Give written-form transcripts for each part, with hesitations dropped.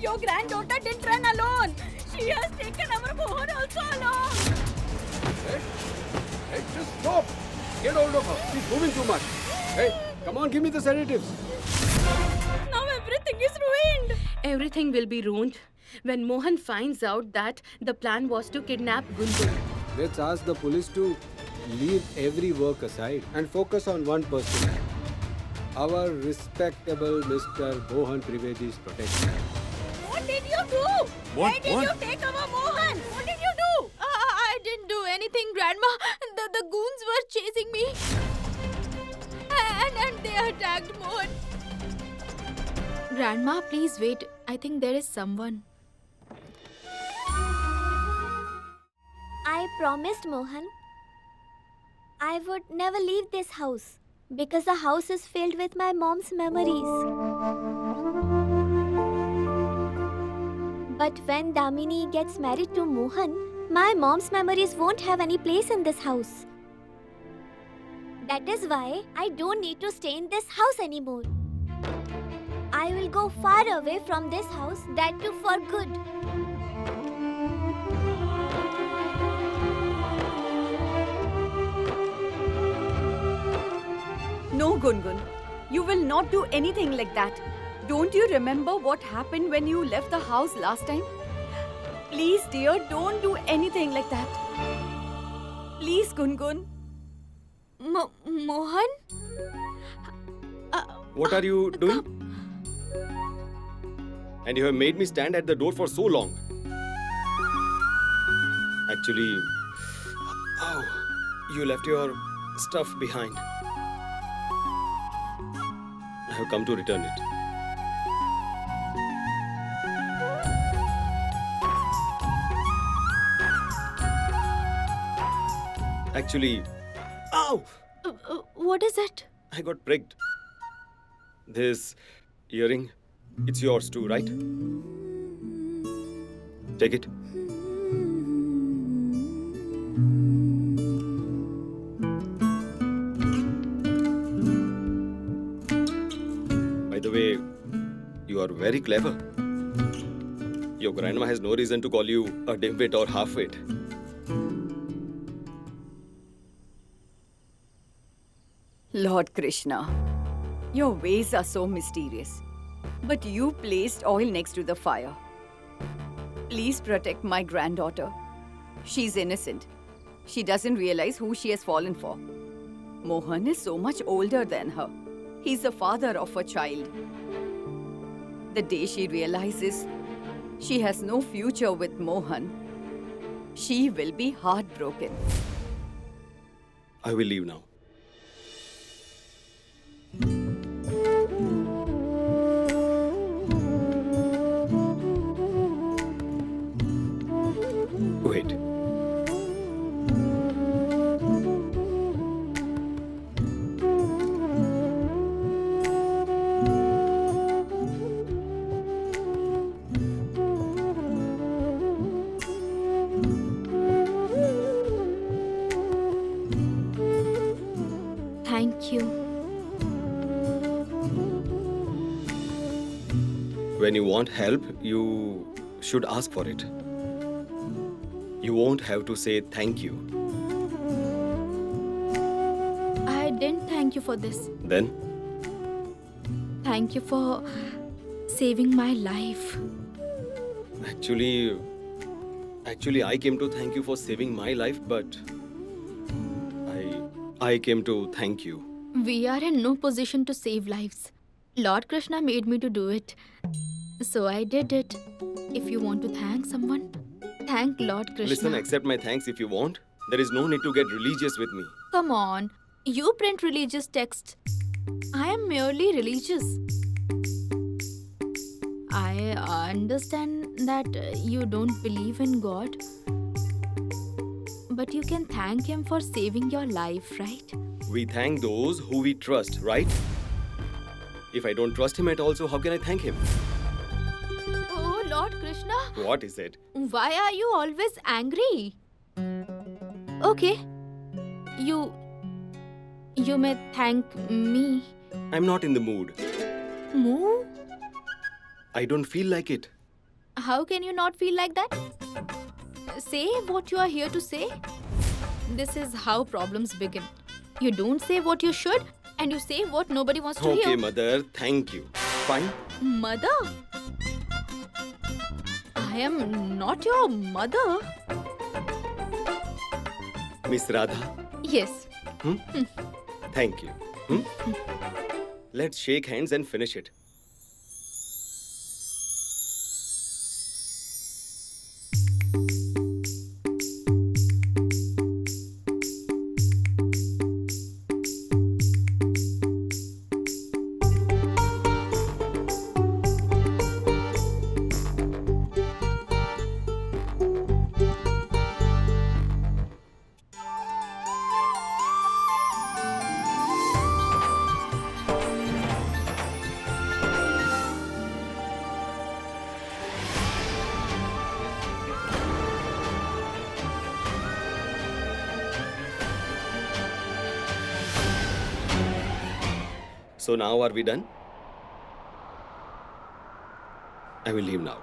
Your granddaughter didn't run alone. She has taken our Mohan also along. Hey, just stop! Get hold of her. She's moving too much. Hey, come on, give me the sedatives. Now everything is ruined. Everything will be ruined when Mohan finds out that the plan was to kidnap Gunjan. Let's ask the police to leave every work aside and focus on one person. Our respectable Mr. Mohan Trivedi's protection. What did you do? Why did you take our Mohan? What did you do? I didn't do anything, Grandma. The goons were chasing me. And they attacked Mohan. Grandma, please wait. I think there is someone. I promised Mohan I would never leave this house because the house is filled with my mom's memories. But when Damini gets married to Mohan, my mom's memories won't have any place in this house. That is why I don't need to stay in this house anymore. I will go far away from this house, that too for good. No, Gungun. You will not do anything like that. Don't you remember what happened when you left the house last time? Please, dear, don't do anything like that. Please, Gungun. Mohan? What are you doing? And you have made me stand at the door for so long. Actually, oh, you left your stuff behind. I have come to return it. Actually, ow! What is it? I got pricked. This earring, it's yours too, right? Take it. By the way, you are very clever. Your grandma has no reason to call you a dimwit or half-wit. Lord Krishna, your ways are so mysterious. But you placed oil next to the fire. Please protect my granddaughter. She's innocent. She doesn't realize who she has fallen for. Mohan is so much older than her. He's the father of her child. The day she realizes she has no future with Mohan, she will be heartbroken. I will leave now. Wait. Thank you. When you want help, you should ask for it. You won't have to say thank you. I didn't thank you for this. Then, Thank you for saving my life. actually, I came to thank you for saving my life, but I came to thank you. We are in no position to save lives. Lord Krishna made me to do it. So I did it. If you want to thank someone, thank Lord Krishna. Listen, accept my thanks if you want. There is no need to get religious with me. Come on. You print religious texts. I am merely religious. I understand that you don't believe in God. But you can thank Him for saving your life, right? We thank those who we trust, right? If I don't trust him at all, so how can I thank him? Oh, Lord Krishna. What is it? Why are you always angry? Okay. You may thank me. I'm not in the mood. Moo? I don't feel like it. How can you not feel like that? Say what you are here to say. This is how problems begin. You don't say what you should, and you say what nobody wants to Okay, hear. mother, thank you. Fine. Mother? I am not your mother. Miss Radha, Yes. thank you. Let's shake hands and finish it. So now are we done? I will leave now.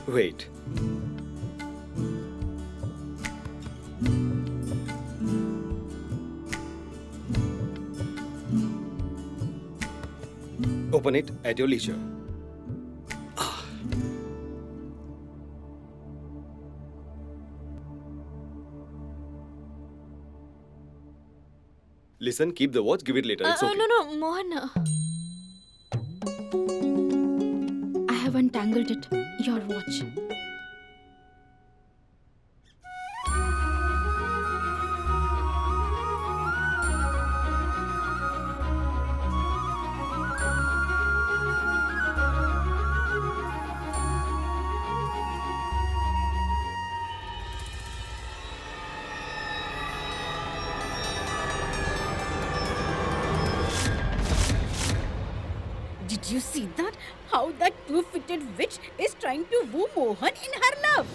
Wait. Open it at your leisure. Listen, keep the watch, give it later. It's okay. No, Mohan. I have untangled it. Your watch. Did you see that? How that two-footed witch is trying to woo Mohan in her love.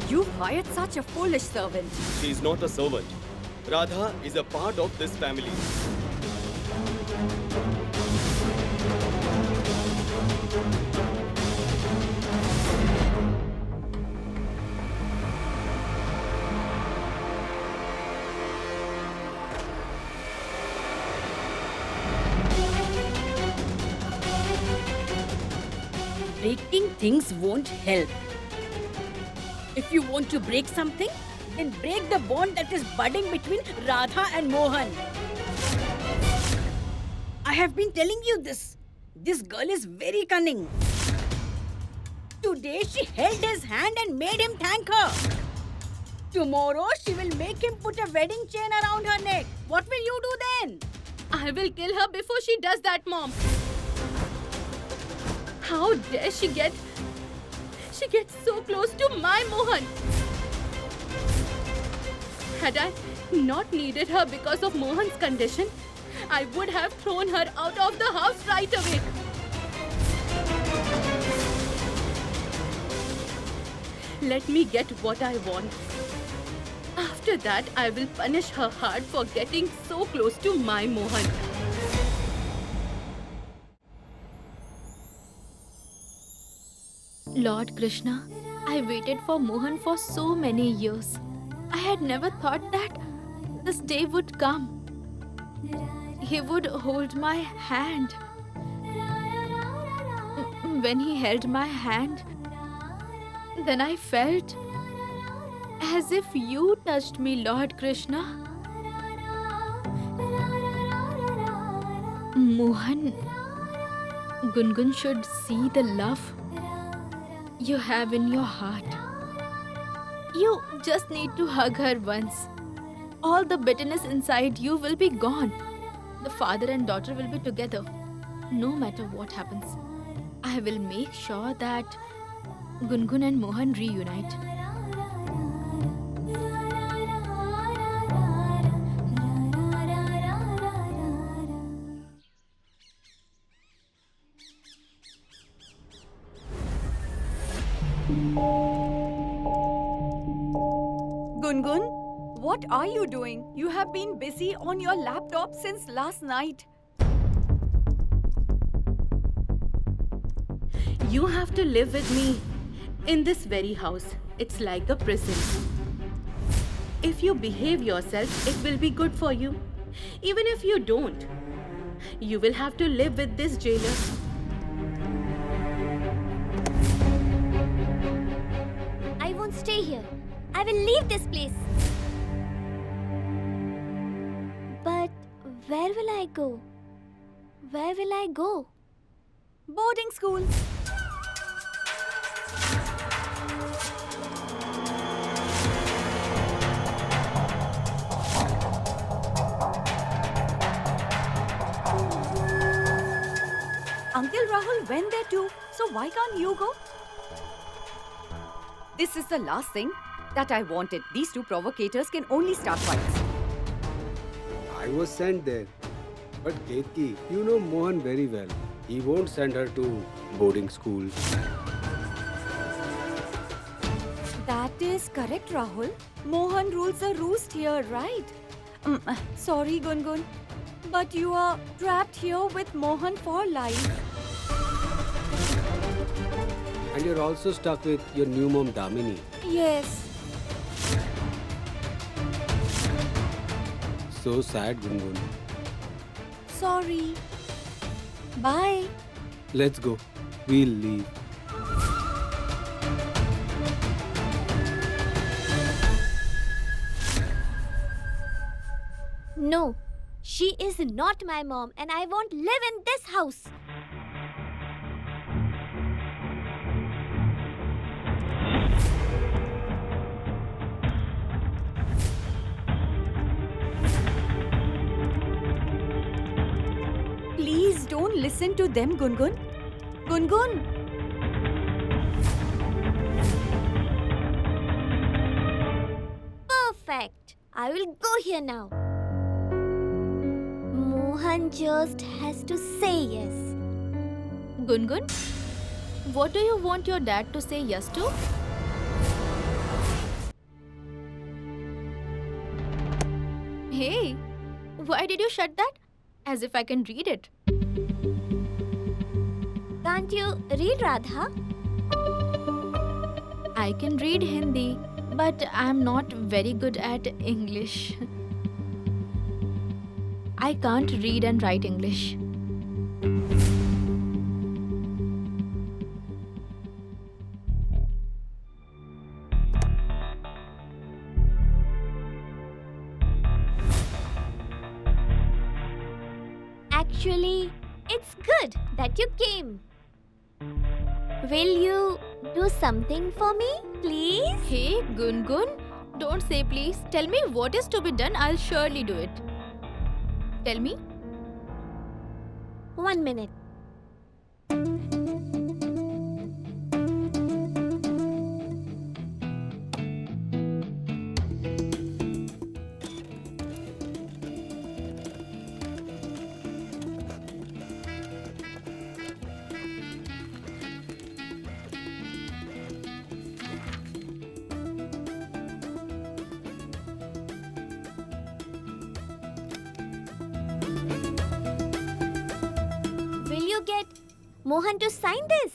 You hired such a foolish servant. She is not a servant. Radha is a part of this family. Breaking things won't help. If you want to break something, then break the bond that is budding between Radha and Mohan. I have been telling you this. This girl is very cunning. Today she held his hand and made him thank her. Tomorrow she will make him put a wedding chain around her neck. What will you do then? I will kill her before she does that, Mom. How dare she get so close to my Mohan. Had I not needed her because of Mohan's condition, I would have thrown her out of the house right away. Let me get what I want. After that, I will punish her hard for getting so close to my Mohan. Lord Krishna, I waited for Mohan for so many years. I had never thought that this day would come. He would hold my hand. When he held my hand, then I felt as if you touched me, Lord Krishna. Mohan, Gungun should see the love you have in your heart. You just need to hug her once. All the bitterness inside you will be gone. The father and daughter will be together, no matter what happens. I will make sure that Gungun and Mohan reunite. Gungun, what are you doing? You have been busy on your laptop since last night. You have to live with me in this very house. It's like a prison. If you behave yourself, it will be good for you. Even if you don't, you will have to live with this jailer. I won't stay here. I will leave this place. But where will I go? Where will I go? Boarding school. Uncle Rahul went there too, so why can't you go? This is the last thing that I wanted. These two provocators can only start fights. I was sent there. But Ketki, you know Mohan very well. He won't send her to boarding school. That is correct, Rahul. Mohan rules the roost here, right? Sorry, Gungun, but you are trapped here with Mohan for life. And you're also stuck with your new mom Damini. Yes. So sad, Gungun. Sorry. Bye. Let's go. We'll leave. No, she is not my mom and I won't live in this house. Please don't listen to them, Gungun. Gungun! Perfect. I will go here now. Mohan just has to say yes. Gungun, what do you want your dad to say yes to? Hey, why did you shut that? As if I can read it. Can't you read, Radha? I can read Hindi, but I'm not very good at English. I can't read and write English. Actually, it's good that you came. Will you do something for me, please? Hey, Gungun, don't say please. Tell me what is to be done. I'll surely do it. Tell me. 1 minute. Will you get Mohan to sign this?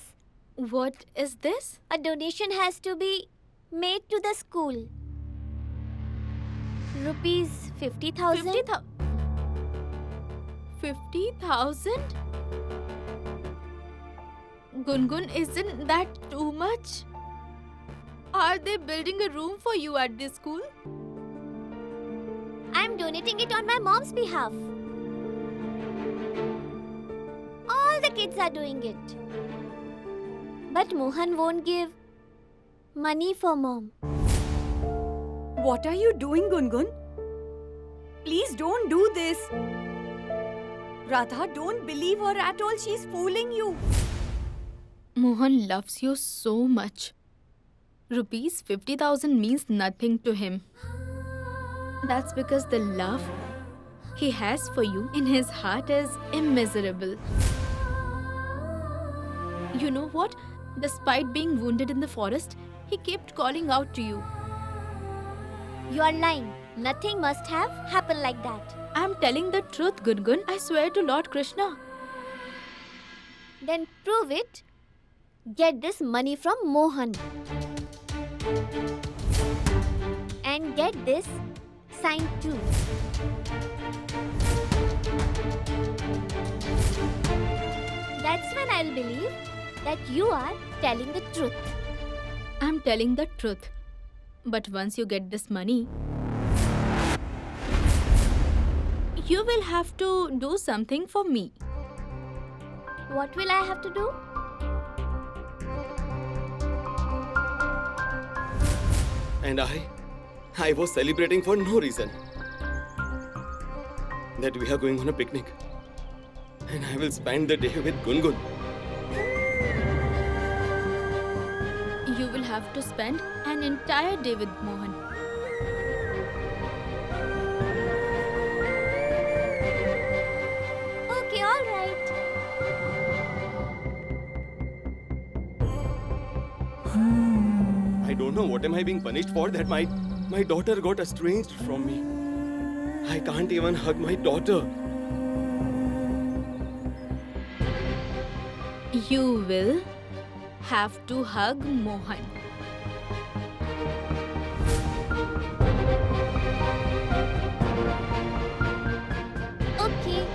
What is this? A donation has to be made to the school. Rupees 50,000. 50,000? Gungun, isn't that too much? Are they building a room for you at this school? I'm donating it on my mom's behalf. All the kids are doing it. But Mohan won't give money for mom. What are you doing, Gungun? Please don't do this. Radha, don't believe her at all. She's fooling you. Mohan loves you so much. Rupees 50,000 means nothing to him. That's because the love he has for you in his heart is immeasurable. You know what? Despite being wounded in the forest, he kept calling out to you. You are lying. Nothing must have happened like that. I'm telling the truth, Gungun. I swear to Lord Krishna. Then prove it. Get this money from Mohan. And get this signed too. That's when I'll believe that you are telling the truth. I'm telling the truth. But once you get this money, you will have to do something for me. What will I have to do? And I was celebrating for no reason. That we are going on a picnic. And I will spend the day with Gungun. You will have to spend an entire day with Mohan. Okay, all right. I don't know what am I being punished for that my daughter got estranged from me. I can't even hug my daughter. You will have to hug Mohan. Okay.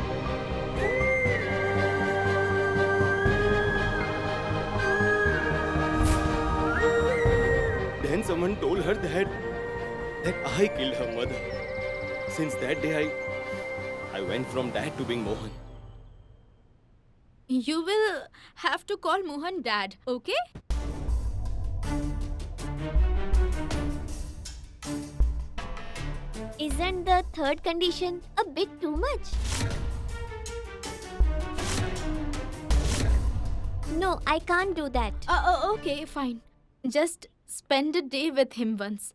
Then someone told her that I killed her mother. Since that day, I went from dad to being Mohan. You will have to call Mohan Dad, okay? Isn't the third condition a bit too much? No, I can't do that. Okay, fine. Just spend a day with him once.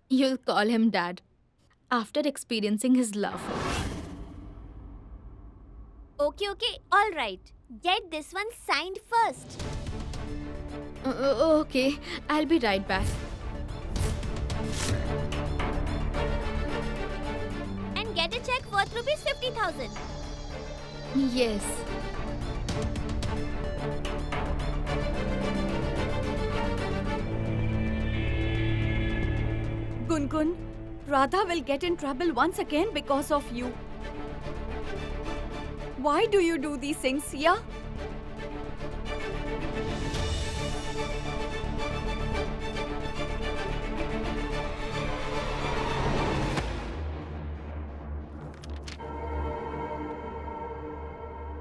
You'll call him Dad after experiencing his love. Okay, all right. Get this one signed first. Okay, I'll be right back. And get a check worth rupees 50,000. Yes. Gungun, Radha will get in trouble once again because of you. Why do you do these things, yeah?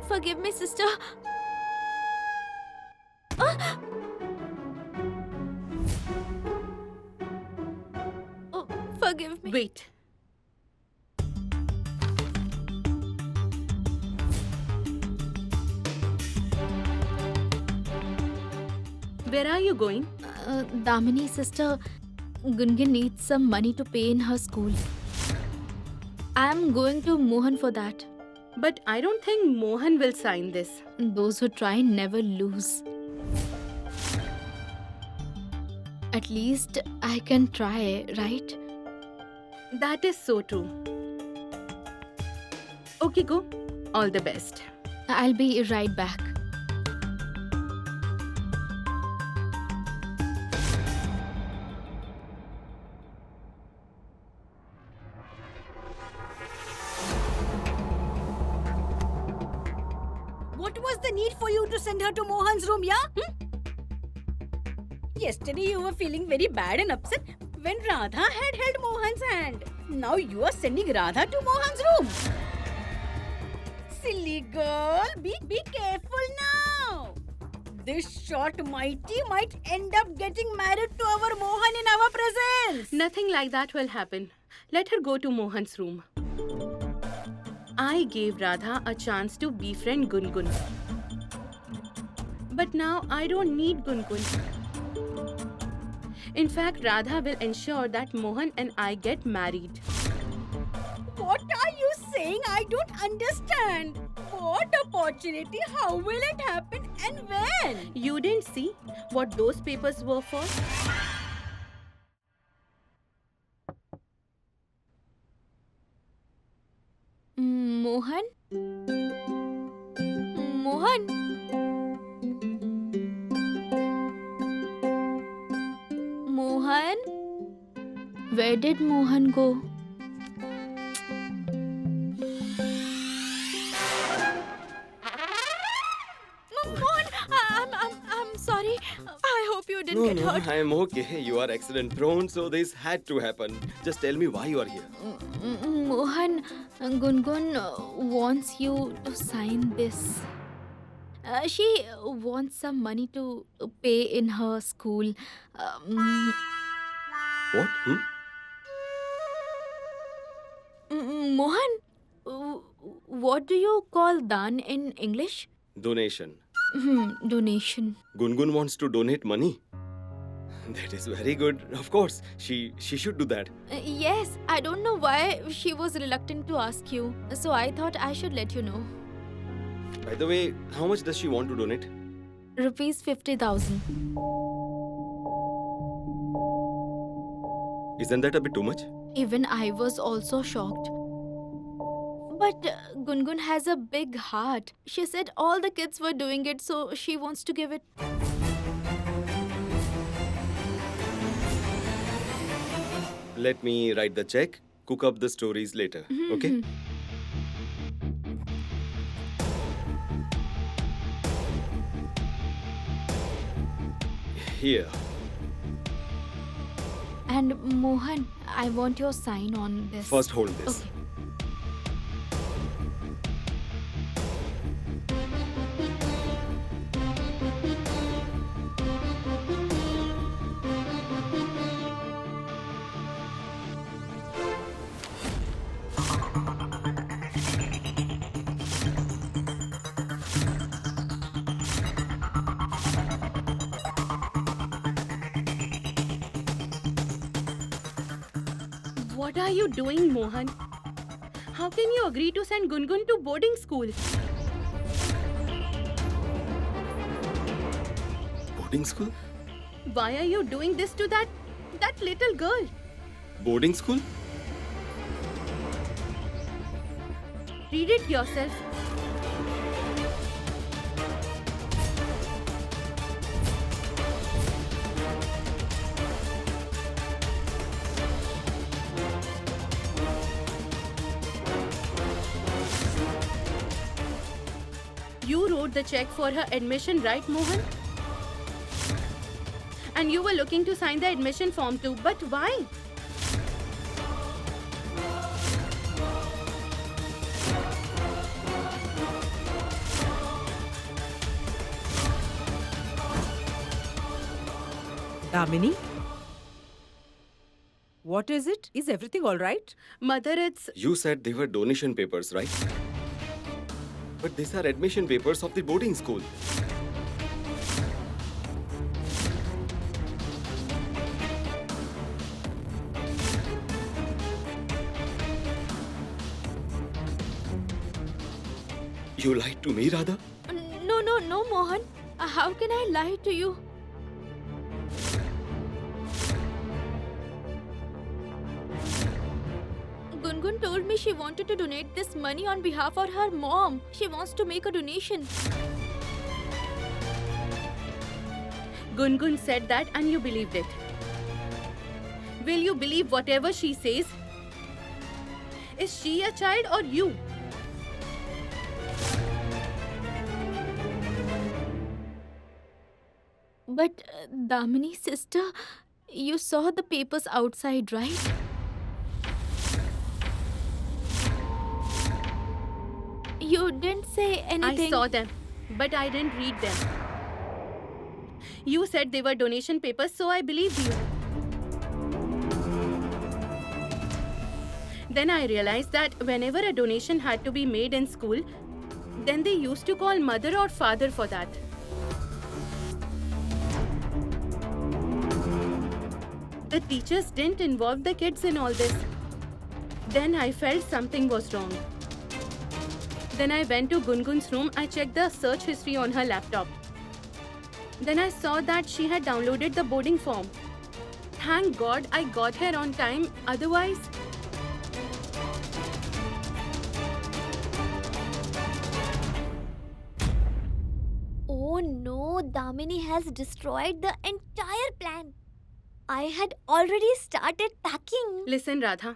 Forgive me, sister. Oh, forgive me. Wait. Where are you going? Damini, sister, Gungun needs some money to pay in her school. I'm going to Mohan for that. But I don't think Mohan will sign this. Those who try never lose. At least I can try, right? That is so true. Okay, go. All the best. I'll be right back. the need for you to send her to Mohan's room, yeah? Yesterday you were feeling very bad and upset when Radha had held Mohan's hand. Now you are sending Radha to Mohan's room. Silly girl, be careful now. This short mighty might end up getting married to our Mohan in our presence. Nothing like that will happen. Let her go to Mohan's room. I gave Radha a chance to befriend Gungun. But now I don't need Gungun. In fact, Radha will ensure that Mohan and I get married. What are you saying? I don't understand. What opportunity? How will it happen and when? You didn't see what those papers were for? Mohan? Mohan? Mohan? Where did Mohan go? Mohan, I'm sorry. I hope you didn't get hurt. I'm okay. You are accident prone, so this had to happen. Just tell me why you are here. Mohan, Gungun wants you to sign this. She wants some money to pay in her school. What? Mohan, what do you call dan in English? Donation. Donation. Gungun wants to donate money. That is very good. Of course, she should do that. Yes, I don't know why she was reluctant to ask you. So I thought I should let you know. By the way, how much does she want to donate? Rupees 50,000. Isn't that a bit too much? Even I was also shocked. But Gungun has a big heart. She said all the kids were doing it, so she wants to give it. Let me write the check, cook up the stories later, okay? Here. And Mohan, I want your sign on this. First hold this. Okay. What are you doing, Mohan? How can you agree to send Gungun to boarding school? Boarding school? Why are you doing this to that little girl? Boarding school? Read it yourself. You wrote the check for her admission, right, Mohan? And you were looking to sign the admission form too, but why? Damini? What is it? Is everything all right? Mother, it's... You said they were donation papers, right? But these are admission papers of the boarding school. You lied to me, Radha? No, Mohan. How can I lie to you? Gungun told me she wanted to donate this money on behalf of her mom. She wants to make a donation. Gungun said that and you believed it. Will you believe whatever she says? Is she a child or you? But Damini, sister, you saw the papers outside, right? You didn't say anything. I saw them, but I didn't read them. You said they were donation papers, so I believed you. Then I realized that whenever a donation had to be made in school, then they used to call mother or father for that. The teachers didn't involve the kids in all this. Then I felt something was wrong. Then I went to Gungun's room. I checked the search history on her laptop. Then I saw that she had downloaded the boarding form. Thank God I got here on time. Otherwise... Oh no, Damini has destroyed the entire plan. I had already started packing. Listen, Radha.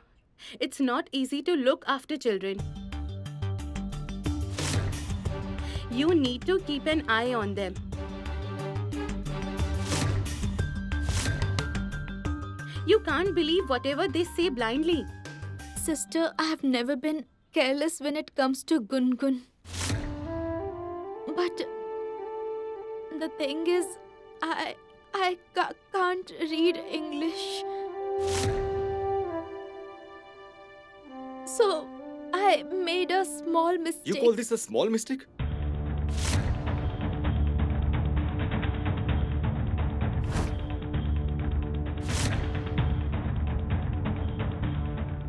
It's not easy to look after children. You need to keep an eye on them. You can't believe whatever they say blindly. Sister, I have never been careless when it comes to Gungun. But the thing is, I can't read English. So, I made a small mistake. You call this a small mistake?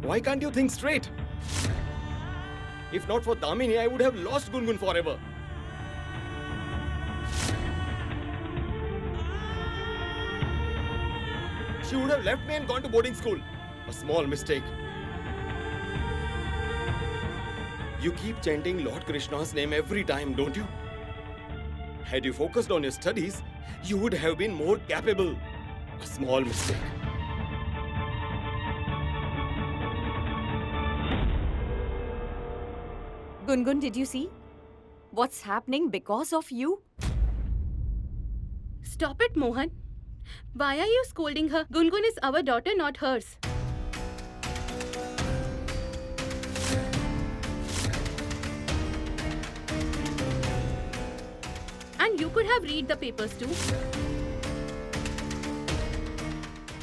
Why can't you think straight? If not for Damini, I would have lost Gungun forever. She would have left me and gone to boarding school. A small mistake. You keep chanting Lord Krishna's name every time, don't you? Had you focused on your studies, you would have been more capable. A small mistake. Gungun, did you see? What's happening because of you? Stop it, Mohan. Why are you scolding her? Gungun is our daughter, not hers. And you could have read the papers too.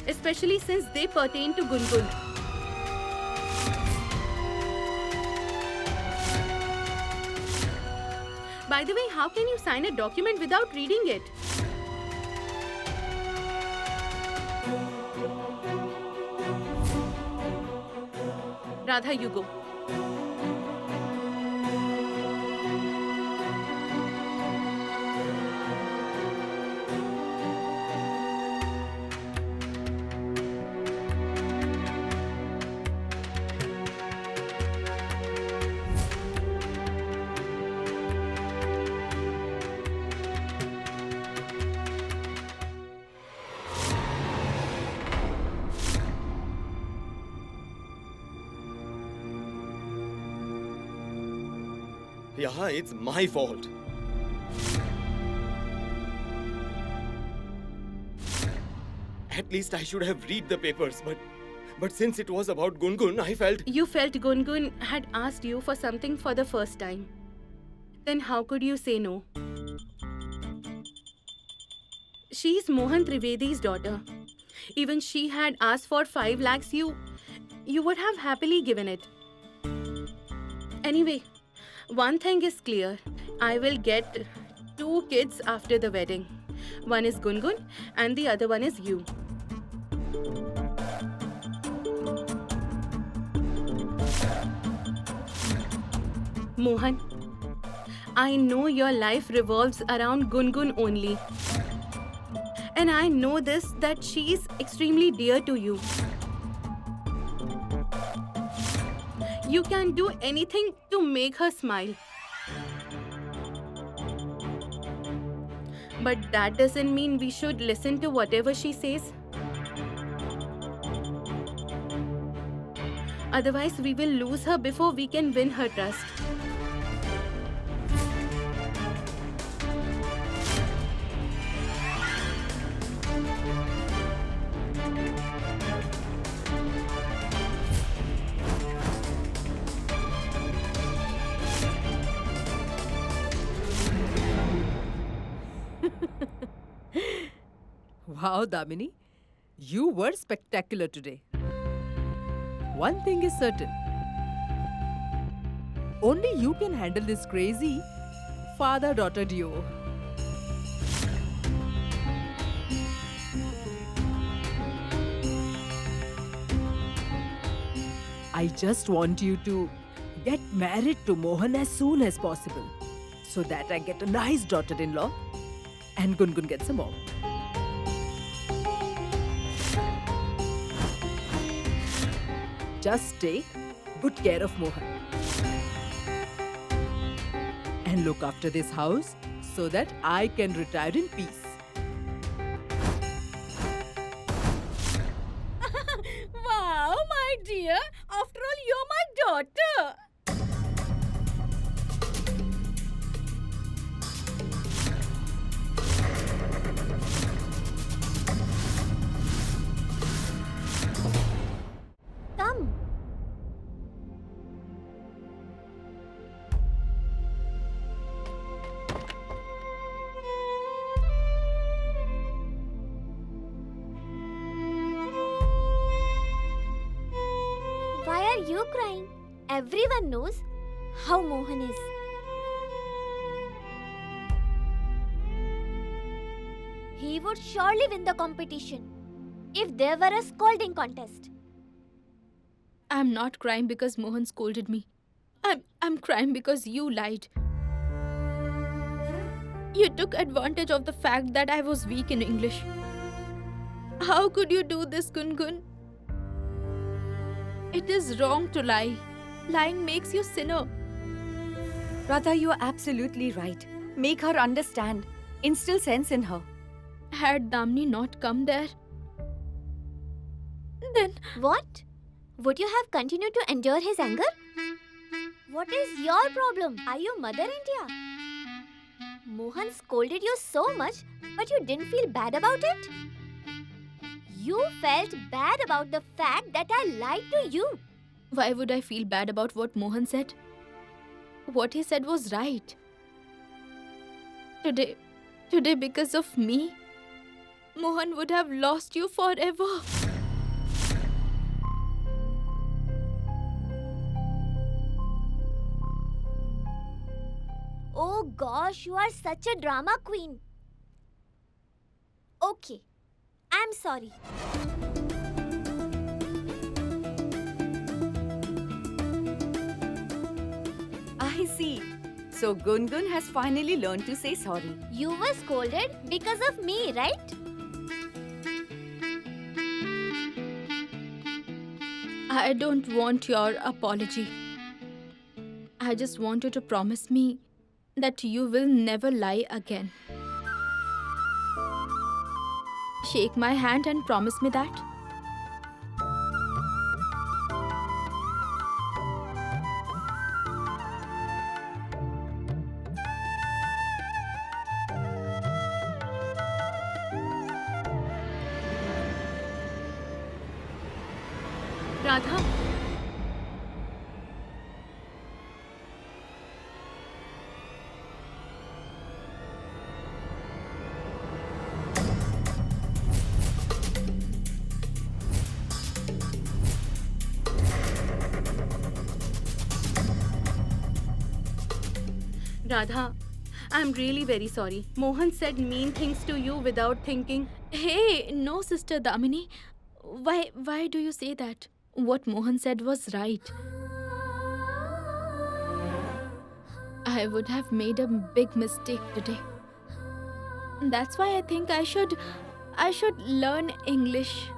Especially since they pertain to Gungun. By the way, how can you sign a document without reading it? Radha, you go. Yeah, it's my fault. At least I should have read the papers, but since it was about Gungun, I felt... You felt Gungun had asked you for something for the first time. Then how could you say no? She's Mohan Trivedi's daughter. Even she had asked for 5 lakhs, you would have happily given it. Anyway, one thing is clear. I will get 2 kids after the wedding. One is Gungun and the other one is you. Mohan, I know your life revolves around Gungun only. And I know this, that she is extremely dear to you. You can do anything to make her smile. But that doesn't mean we should listen to whatever she says. Otherwise, we will lose her before we can win her trust. Wow, Damini. You were spectacular today. One thing is certain. Only you can handle this crazy father-daughter duo. I just want you to get married to Mohan as soon as possible so that I get a nice daughter-in-law and Gungun gets a mom. Just take good care of Mohan and look after this house so that I can retire in peace. Wow, my dear. After all, you're my daughter. Come. Why are you crying? Everyone knows how Mohan is. He would surely win the competition if there were a scolding contest. I'm not crying because Mohan scolded me. I'm crying because you lied. You took advantage of the fact that I was weak in English. How could you do this, Gungun? It is wrong to lie. Lying makes you sinner. Radha, you are absolutely right. Make her understand. Instill sense in her. Had Damni not come there, then What? Would you have continued to endure his anger? What is your problem? Are you Mother India? Mohan scolded you so much, but you didn't feel bad about it? You felt bad about the fact that I lied to you. why would I feel bad about what Mohan said? What he said was right. Today because of me, Mohan would have lost you forever. Oh gosh, you are such a drama queen. Okay, I'm sorry. I see. So Gungun has finally learned to say sorry. You were scolded because of me, right? I don't want your apology. I just want you to promise me that you will never lie again. Shake my hand and promise me that. Radha, Radha, I'm really very sorry. Mohan said mean things to you without thinking. Hey, no, Sister Damini. Why do you say that? What Mohan said was right. I would have made a big mistake today. That's why I think I should learn English.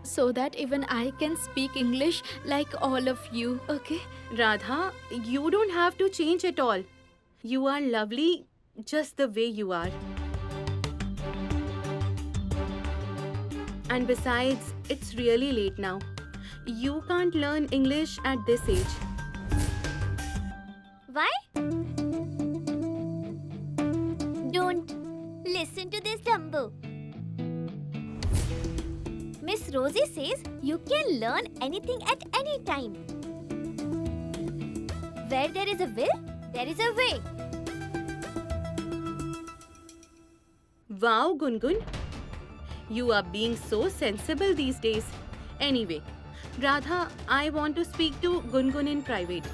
So that even I can speak English like all of you, okay? Radha, you don't have to change at all. You are lovely just the way you are. And besides, it's really late now. You can't learn English at this age. Why? Don't listen to this Dumbo. Miss Rosie says you can learn anything at any time. Where there is a will, there is a way. Wow, Gungun. You are being so sensible these days. Anyway, Radha, I want to speak to Gungun in private.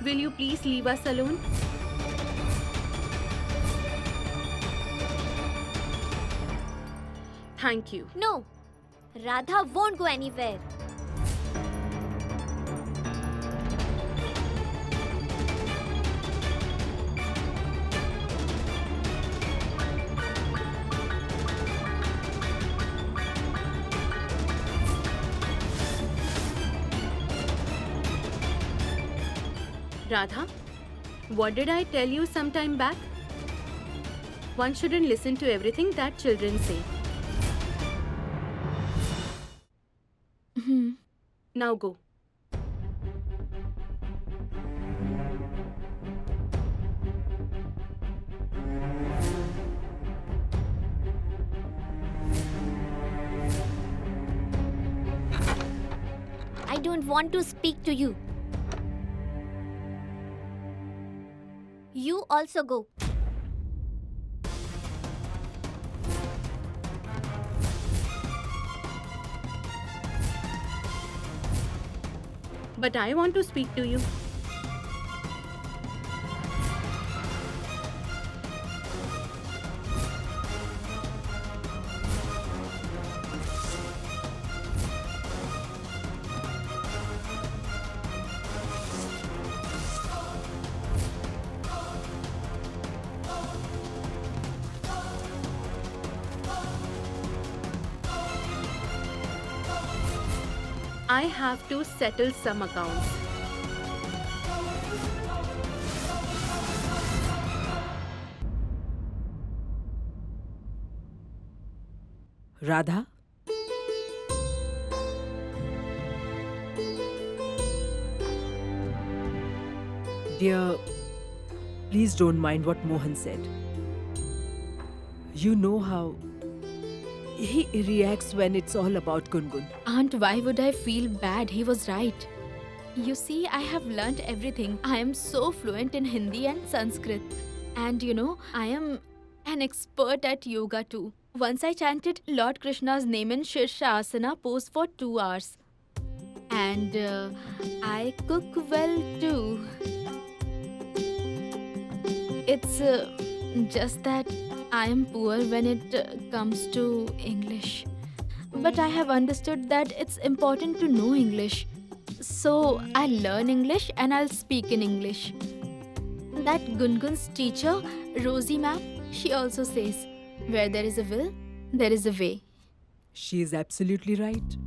Will you please leave us alone? Thank you. No, Radha won't go anywhere. Radha, what did I tell you some time back? One shouldn't listen to everything that children say. Now go. I don't want to speak to you. You also go. But I want to speak to you. I have to settle some accounts. Radha? Dear, please don't mind what Mohan said. You know how he reacts when it's all about Gungun. Aunt, why would I feel bad? He was right. You see, I have learnt everything. I am so fluent in Hindi and Sanskrit. And you know, I am an expert at yoga too. Once I chanted Lord Krishna's name in Shirsha Asana pose for 2 hours. And I cook well too. It's just that I am poor when it comes to English. But I have understood that it's important to know English. So I'll learn English and I'll speak in English. That Gungun's teacher, Rosie ma'am, she also says, where there is a will, there is a way. She is absolutely right.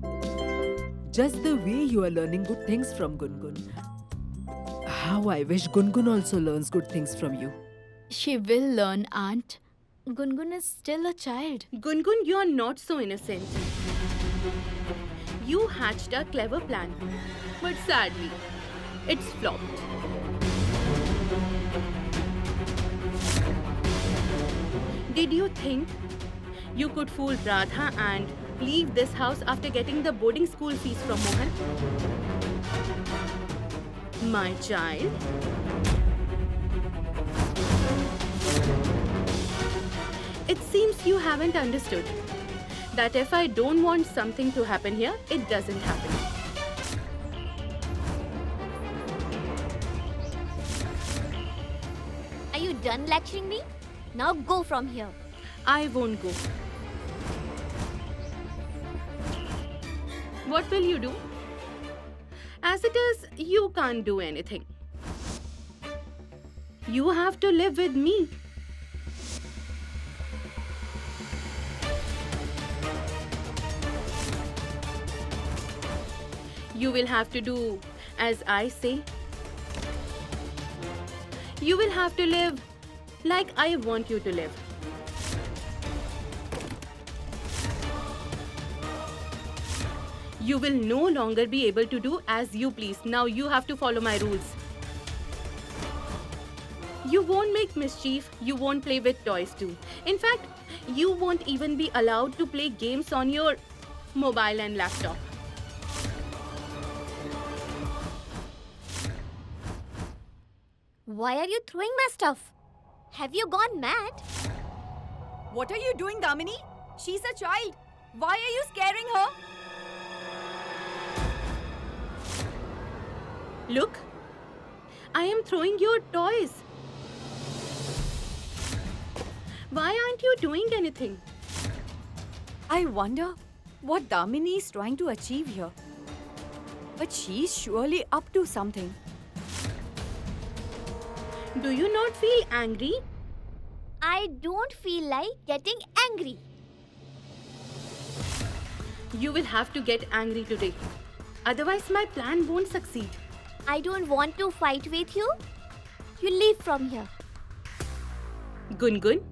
Just the way you are learning good things from Gungun. How I wish Gungun also learns good things from you. She will learn, Aunt. Gungun is still a child. Gungun, you are not so innocent. You hatched a clever plan, but sadly, it's flopped. Did you think you could fool Radha and leave this house after getting the boarding school fees from Mohan? My child. It seems you haven't understood that if I don't want something to happen here, it doesn't happen. Are you done lecturing me? Now go from here. I won't go. What will you do? As it is, you can't do anything. You have to live with me. You will have to do as I say. You will have to live like I want you to live. You will no longer be able to do as you please. Now you have to follow my rules. You won't make mischief. You won't play with toys too. In fact, you won't even be allowed to play games on your mobile and laptop. Why are you throwing my stuff? Have you gone mad? What are you doing, Damini? She's a child. Why are you scaring her? Look, I am throwing your toys. Why aren't you doing anything? I wonder what Damini is trying to achieve here. But she's surely up to something. Do you not feel angry? I don't feel like getting angry. You will have to get angry today. Otherwise, my plan won't succeed. I don't want to fight with you. You leave from here. Gungun,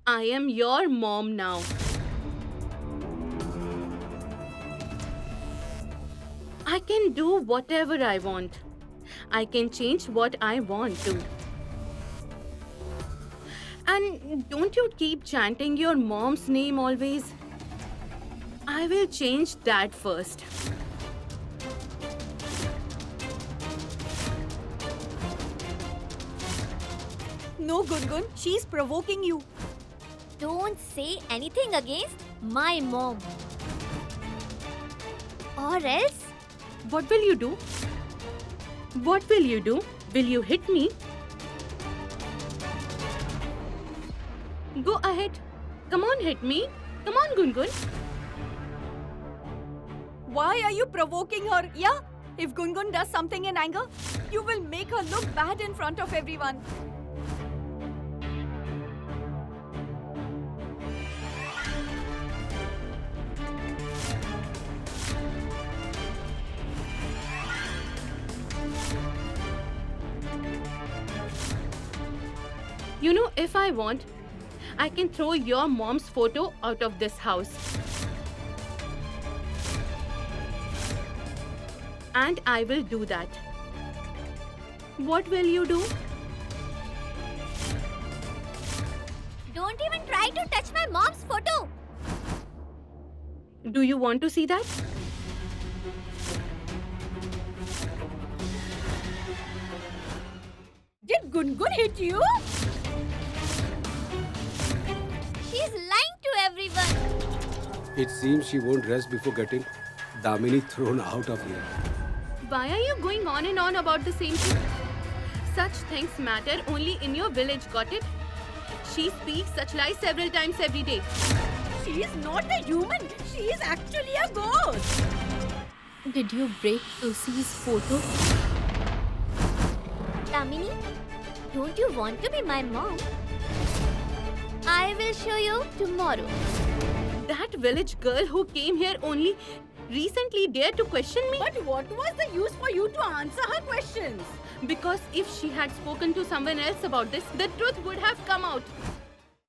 I am your mom now. I can do whatever I want. I can change what I want to. And don't you keep chanting your mom's name always. I will change that first. No, Gungun, she's provoking you. Don't say anything against my mom. Or else, What will you do? What will you do? Will you hit me? Go ahead. Come on, hit me. Come on, Gungun. Why are you provoking her? Yeah? If Gungun does something in anger, you will make her look bad in front of everyone. You know, if I want, I can throw your mom's photo out of this house. And I will do that. What will you do? don't even try to touch my mom's photo. Do you want to see that? Did Gungun hit you? She's lying to everyone. It seems she won't rest before getting Damini thrown out of here. Why are you going on and on about the same thing? Such things matter only in your village, got it? She speaks such lies several times every day. She is not a human. She is actually a ghost. Did you break Tusi's photo? Damini, don't you want to be my mom? I will show you tomorrow. That village girl who came here only recently dared to question me? But what was the use for you to answer her questions? Because if she had spoken to someone else about this, the truth would have come out.